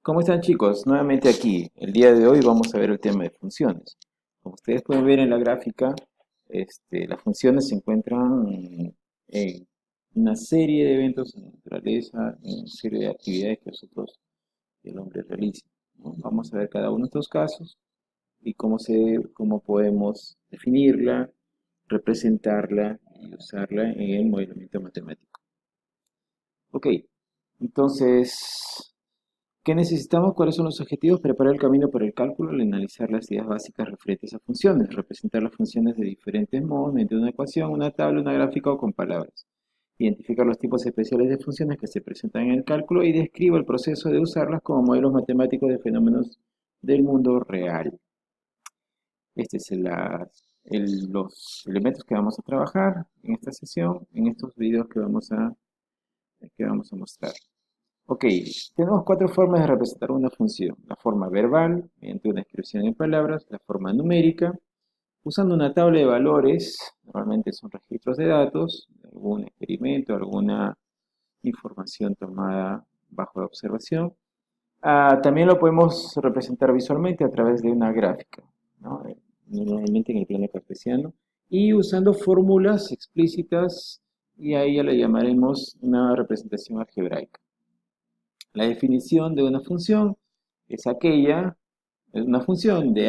¿Cómo están chicos? Nuevamente aquí. El día de hoy vamos a ver el tema de funciones. Como ustedes pueden ver en la gráfica, las funciones se encuentran en una serie de eventos en la naturaleza, en una serie de actividades que nosotros, el hombre, realiza, ¿no? Vamos a ver cada uno de estos casos y cómo podemos definirla, representarla y usarla en el modelamiento matemático. Ok, entonces, ¿qué necesitamos? ¿Cuáles son los objetivos? Preparar el camino para el cálculo al analizar las ideas básicas referentes a funciones, representar las funciones de diferentes modos mediante una ecuación, una tabla, una gráfica o con palabras. Identificar los tipos especiales de funciones que se presentan en el cálculo y describa el proceso de usarlas como modelos matemáticos de fenómenos del mundo real. Estos son los elementos que vamos a trabajar en esta sesión, en estos videos que vamos a mostrar. Ok, tenemos cuatro formas de representar una función. La forma verbal, mediante una expresión en palabras, la forma numérica, usando una tabla de valores, normalmente son registros de datos, algún experimento, alguna información tomada bajo observación. También lo podemos representar visualmente a través de una gráfica, ¿no? Normalmente en el plano cartesiano, y usando fórmulas explícitas, y a ella le llamaremos una representación algebraica. La definición de una función de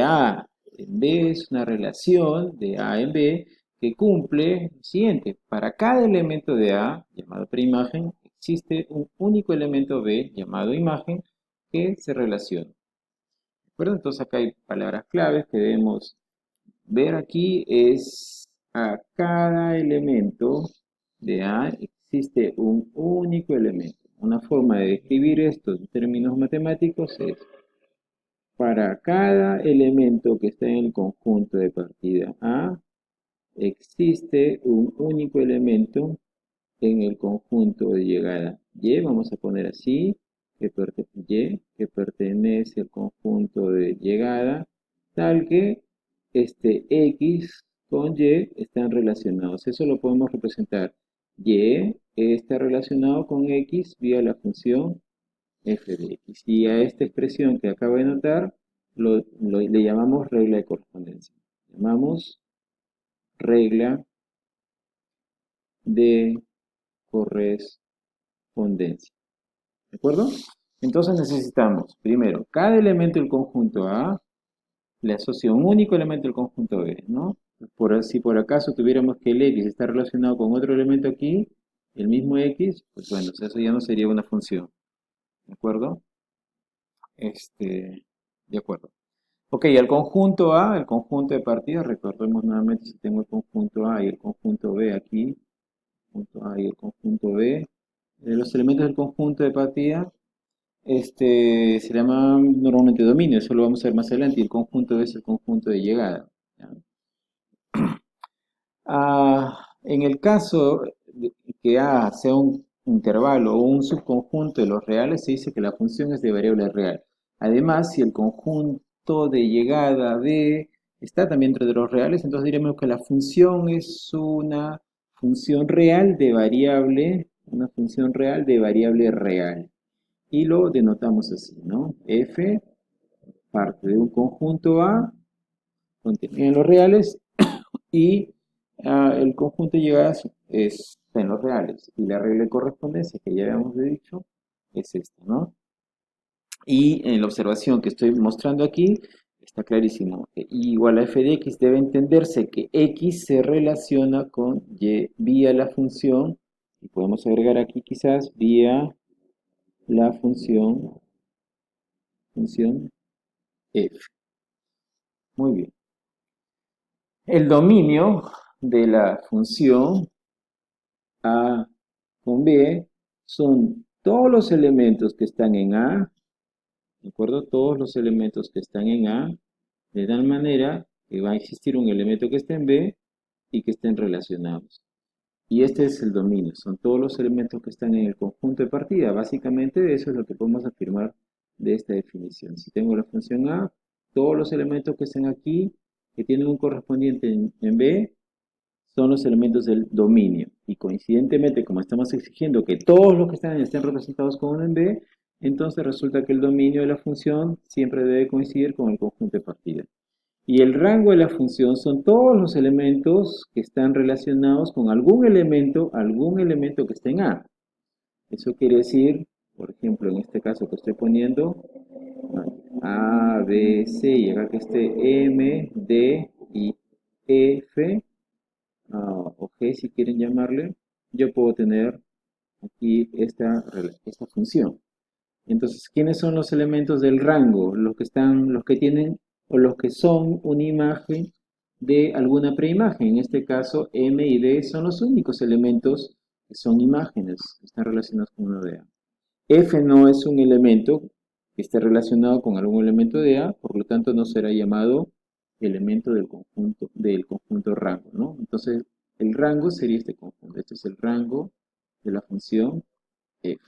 A en B es una relación de A en B que cumple lo siguiente. Para cada elemento de A, llamado preimagen, existe un único elemento B, llamado imagen, que se relaciona. ¿De acuerdo? Entonces acá hay palabras claves que debemos ver aquí. Es a cada elemento de A existe un único elemento. Una forma de describir esto en términos matemáticos es: para cada elemento que está en el conjunto de partida A, existe un único elemento en el conjunto de llegada Y. Vamos a poner así, que pertenece al conjunto de llegada, tal que este X con Y están relacionados. Eso lo podemos representar. Y está relacionado con X vía la función f de x. Y a esta expresión que acabo de notar le llamamos regla de correspondencia. Llamamos regla de correspondencia. ¿De acuerdo? Entonces necesitamos, primero, cada elemento del conjunto A le asocia un único elemento del conjunto B, ¿no? Si por acaso tuviéramos que el X está relacionado con otro elemento aquí, el mismo X, pues bueno, eso ya no sería una función. ¿De acuerdo? De acuerdo. Ok, el conjunto A, el conjunto de partidas, recordemos nuevamente si tengo el conjunto A y el conjunto B aquí, conjunto A y el conjunto B, los elementos del conjunto de partida, se llaman normalmente dominio, eso lo vamos a ver más adelante, y el conjunto B es el conjunto de llegada, ¿ya? En el caso de que A sea un intervalo o un subconjunto de los reales, se dice que la función es de variable real. Además, si el conjunto de llegada B está también entre los reales, entonces diremos que la función es una función real de variable real. Y lo denotamos así, ¿no? F parte de un conjunto A, contenido en los reales, y el conjunto de llegadas está en los reales. Y la regla de correspondencia que ya habíamos dicho es esta, ¿no? Y en la observación que estoy mostrando aquí está clarísimo. Y igual a f de x debe entenderse que x se relaciona con y vía la función, y podemos agregar aquí quizás vía la función f. Muy bien. El dominio de la función A con B son todos los elementos que están en A, ¿de acuerdo? Todos los elementos que están en A, de tal manera que va a existir un elemento que esté en B y que estén relacionados. Y este es el dominio, son todos los elementos que están en el conjunto de partida. Básicamente eso es lo que podemos afirmar de esta definición. Si tengo la función A, todos los elementos que estén aquí, que tienen un correspondiente en B, son los elementos del dominio. Y coincidentemente, como estamos exigiendo que todos los que están estén representados con uno en B, entonces resulta que el dominio de la función siempre debe coincidir con el conjunto de partida. Y el rango de la función son todos los elementos que están relacionados con algún elemento que esté en A. Eso quiere decir, por ejemplo, en este caso que estoy poniendo, A, B, C, y acá que esté M, D y F, o G si quieren llamarle, yo puedo tener aquí esta función. Entonces, ¿quiénes son los elementos del rango? Los que tienen o los que son una imagen de alguna preimagen. En este caso, M y D son los únicos elementos que son imágenes, que están relacionados con una de A. F no es un elemento que esté relacionado con algún elemento de A, por lo tanto no será llamado elemento del conjunto rango, ¿no? Entonces, el rango sería este conjunto. Este es el rango de la función F.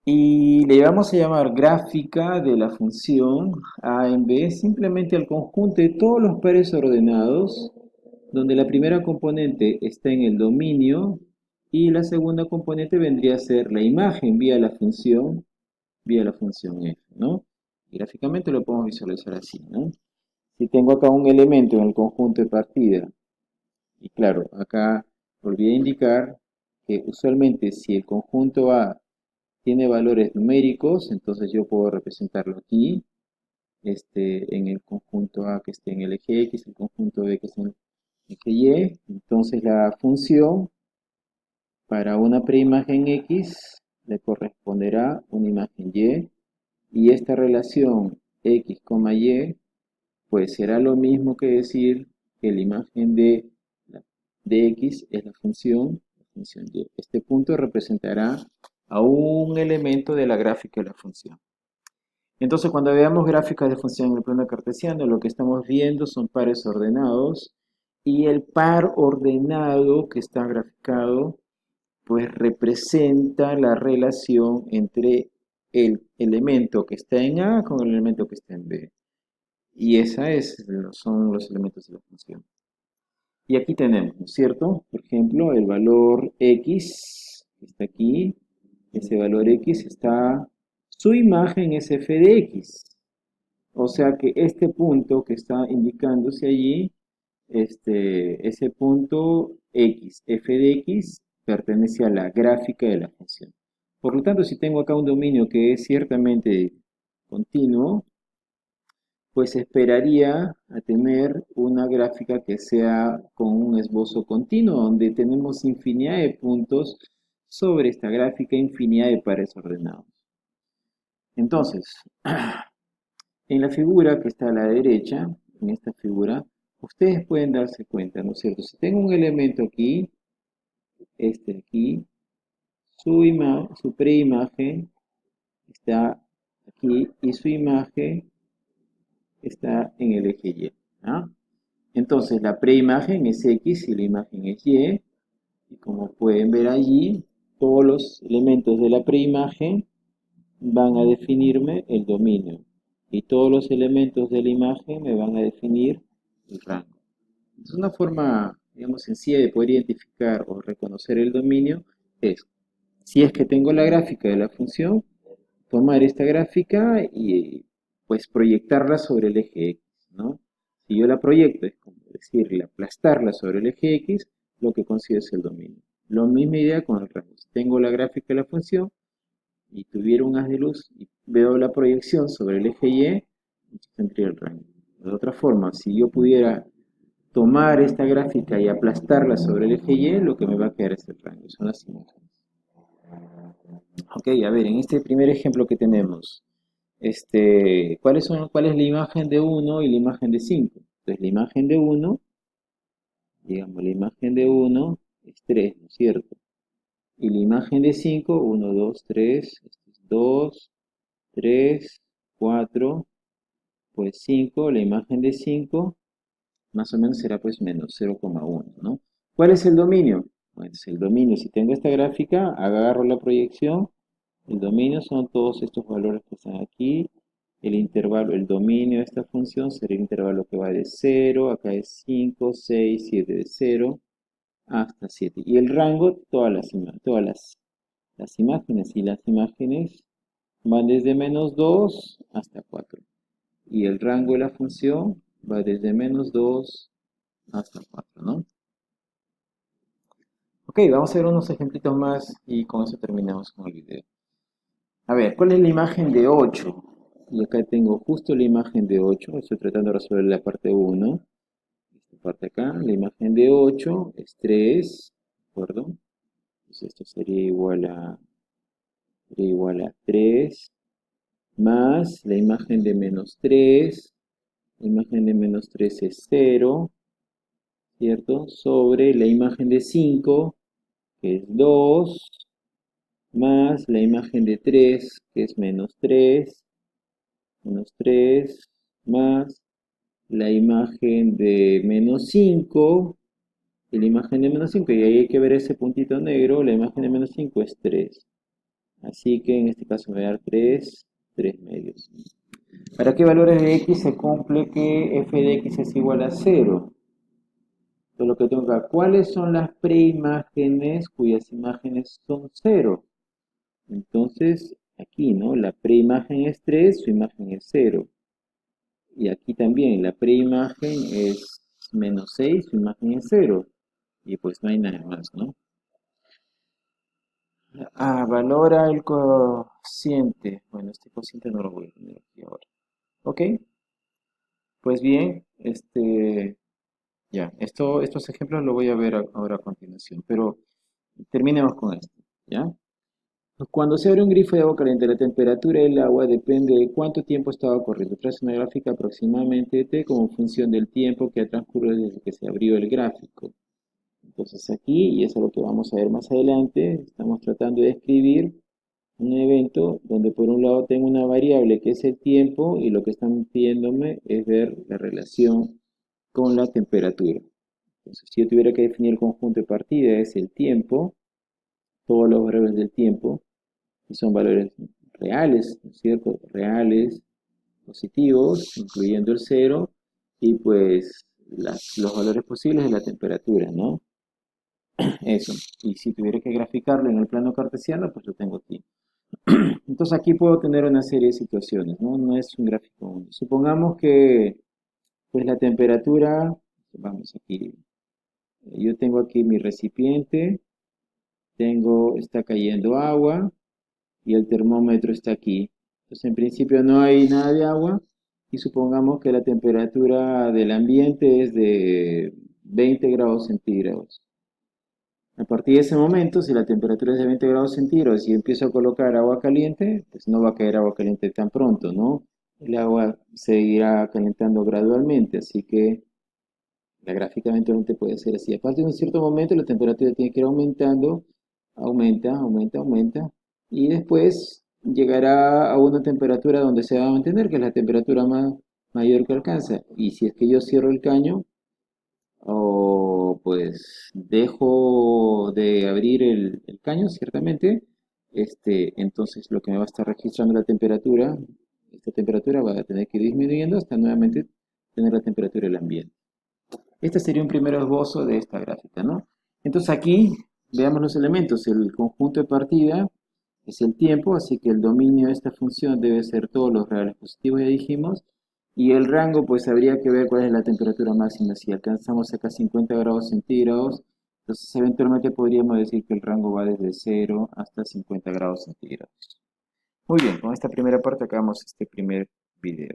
Y le vamos a llamar gráfica de la función A en B simplemente al conjunto de todos los pares ordenados, donde la primera componente está en el dominio y la segunda componente vendría a ser la imagen vía la función F, ¿no? Y gráficamente lo podemos visualizar así, ¿no? Si tengo acá un elemento en el conjunto de partida, y claro, acá olvidé indicar que usualmente si el conjunto A tiene valores numéricos, entonces yo puedo representarlo aquí, en el conjunto A que esté en el eje X, el conjunto B que esté en el eje Y. Entonces la función para una preimagen X le corresponderá una imagen Y, y esta relación X, Y, pues será lo mismo que decir que la imagen de X es la función Y. Este punto representará a un elemento de la gráfica de la función. Entonces, cuando veamos gráficas de función en el plano cartesiano, lo que estamos viendo son pares ordenados y el par ordenado que está graficado, pues representa la relación entre el elemento que está en A con el elemento que está en B. Y son los elementos de la función. Y aquí tenemos, ¿no es cierto? Por ejemplo, el valor X, que está aquí, ese valor X su imagen es f de X. O sea que este punto que está indicándose allí, ese punto X, f de X, pertenece a la gráfica de la función. Por lo tanto, si tengo acá un dominio que es ciertamente continuo, pues esperaría a tener una gráfica que sea con un esbozo continuo, donde tenemos infinidad de puntos sobre esta gráfica, infinidad de pares ordenados. Entonces, en la figura que está a la derecha, en esta figura, ustedes pueden darse cuenta, ¿no es cierto? Si tengo un elemento aquí, este aquí, su preimagen está aquí y su imagen está en el eje Y. ¿Ah? Entonces la preimagen es X y la imagen es Y. Y como pueden ver allí, todos los elementos de la preimagen van a definirme el dominio. Y todos los elementos de la imagen me van a definir el rango. Es una forma, digamos, sencilla de poder identificar o reconocer el dominio es, si es que tengo la gráfica de la función, tomar esta gráfica y pues proyectarla sobre el eje X, ¿no? Si yo la proyecto, es como decirle, aplastarla sobre el eje X, lo que consigo es el dominio. La misma idea con el rango. Si tengo la gráfica de la función y tuviera un haz de luz y veo la proyección sobre el eje Y, entonces tendría el rango. De otra forma, si yo pudiera tomar esta gráfica y aplastarla sobre el eje Y, lo que me va a quedar es el rango. Son las imágenes. Ok, a ver, en este primer ejemplo que tenemos, cuál es la imagen de 1 y la imagen de 5? Entonces, la imagen de 1, digamos, la imagen de 1 es 3, ¿no es cierto? Y la imagen de 5, 1, 2, 3, 2, 3, 4, pues 5, la imagen de 5 más o menos será pues menos 0,1, ¿no? ¿Cuál es el dominio? Pues el dominio, si tengo esta gráfica, agarro la proyección, el dominio son todos estos valores que están aquí, el intervalo, el dominio de esta función será el intervalo que va de 0, acá es 5, 6, 7, de 0 hasta 7. Y el rango, todas las y las imágenes van desde -2 hasta 4. Y el rango de la función va desde -2 hasta 4, ¿no? Ok, vamos a ver unos ejemplitos más y con eso terminamos con el video. A ver, ¿cuál es la imagen de 8? Y acá tengo justo la imagen de 8. Estoy tratando de resolver la parte 1. Esta parte acá, la imagen de 8 es 3, ¿de acuerdo? Entonces esto sería igual a 3 más la imagen de -3. La imagen de -3 es 0, ¿cierto? Sobre la imagen de 5, que es 2, más la imagen de 3, que es -3, -3, más la imagen de -5, y la imagen de -5, y ahí hay que ver ese puntito negro, la imagen de -5 es 3. Así que en este caso me va a dar 3 medios. ¿Para qué valores de x se cumple que f de x es igual a 0? Entonces lo que tengo acá, ¿cuáles son las preimágenes cuyas imágenes son 0? Entonces, aquí, ¿no? La preimagen es 3, su imagen es 0. Y aquí también, la preimagen es -6, su imagen es 0. Y pues no hay nada más, ¿no? Valora el cociente. Bueno, este cociente no lo voy a poner aquí ahora. Ok, pues bien, ya, estos ejemplos lo voy a ver ahora a continuación, pero terminemos con esto, ¿ya? Cuando se abre un grifo de agua caliente, la temperatura del agua depende de cuánto tiempo estaba corriendo. Traza una gráfica aproximadamente de T como función del tiempo que ha transcurrido desde que se abrió el gráfico. Entonces aquí, y eso es lo que vamos a ver más adelante, estamos tratando de describir un evento donde por un lado tengo una variable que es el tiempo y lo que están pidiéndome es ver la relación con la temperatura. Entonces, si yo tuviera que definir el conjunto de partida es el tiempo, todos los valores del tiempo, y son valores reales, ¿no es cierto? Reales, positivos, incluyendo el cero, y pues los valores posibles de la temperatura, ¿no? Eso. Y si tuviera que graficarlo en el plano cartesiano, pues lo tengo aquí. Entonces aquí puedo tener una serie de situaciones, ¿no? No es un gráfico único. Supongamos que pues la temperatura, vamos aquí, yo tengo aquí mi recipiente, está cayendo agua y el termómetro está aquí. Entonces en principio no hay nada de agua y supongamos que la temperatura del ambiente es de 20 grados centígrados. A partir de ese momento, si la temperatura es de 20 grados centígrados y empiezo a colocar agua caliente, pues no va a caer agua caliente tan pronto, ¿no? El agua seguirá calentando gradualmente, así que la gráfica eventualmente puede ser así. A partir de un cierto momento, la temperatura tiene que ir aumentando, aumenta, y después llegará a una temperatura donde se va a mantener, que es la temperatura mayor que alcanza. Y si es que yo cierro el caño, o pues dejo de abrir el caño, ciertamente, entonces lo que me va a estar registrando la temperatura, esta temperatura va a tener que ir disminuyendo hasta nuevamente tener la temperatura del ambiente. Este sería un primer esbozo de esta gráfica, ¿no? Entonces aquí veamos los elementos. El conjunto de partida es el tiempo, así que el dominio de esta función debe ser todos los reales positivos, ya dijimos. Y el rango, pues habría que ver cuál es la temperatura máxima. Si alcanzamos acá 50 grados centígrados, entonces eventualmente podríamos decir que el rango va desde 0 hasta 50 grados centígrados. Muy bien, con esta primera parte acabamos este primer video.